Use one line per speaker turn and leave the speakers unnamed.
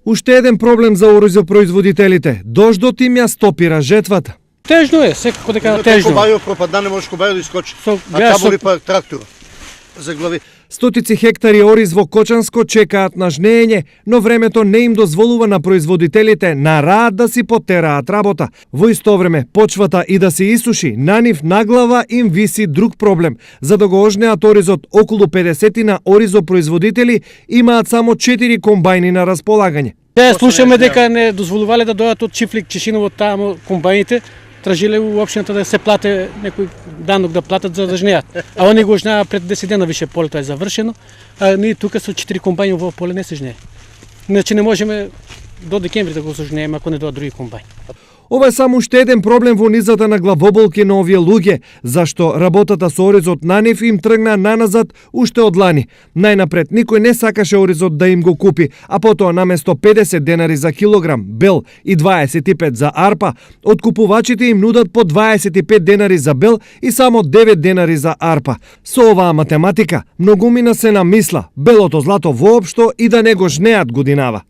Уште еден проблем за оризопроизводителите. Дождот им ја стопира жетвата.
Тежно е, секако дека тежно.
Кобајо пропадна, не можеш кобајо да искочи. А камоли па трактор за глави.
Стотици хектари ориз во Кочанско чекаат на жнеење, но времето не им дозволува на производителите на раат да си потераат работа. Во исто време, почвата и да се исуши, на нив наглава им виси друг проблем. За да го ожнеат оризот, околу 50 оризопроизводители имаат само 4 комбајни на располагање.
Слушаме дека не дозволувале да дојдат од Чифлик, Чешиново таму комбајните, тражиле у општината да се плате некој данок да платат за да жнеат. А они го жнеа пред 10 дена више полето е завршено, а ние тука со 4 комбајни во поле не се жнее. Значи не можеме до декември да го сожнееме ако не дојдат други комбајни.
Ова е само уште еден проблем во низата на главоболки на овие луѓе, зашто работата со оризот на нив им тргна наназад уште од лани. Најнапред никој не сакаше оризот да им го купи, а потоа наместо 50 денари за килограм бел и 25 за арпа, откупувачите им нудат по 25 денари за бел и само 9 денари за арпа. Со оваа математика, многумина се намисла белото злато воопшто и да не го жнеат годинава.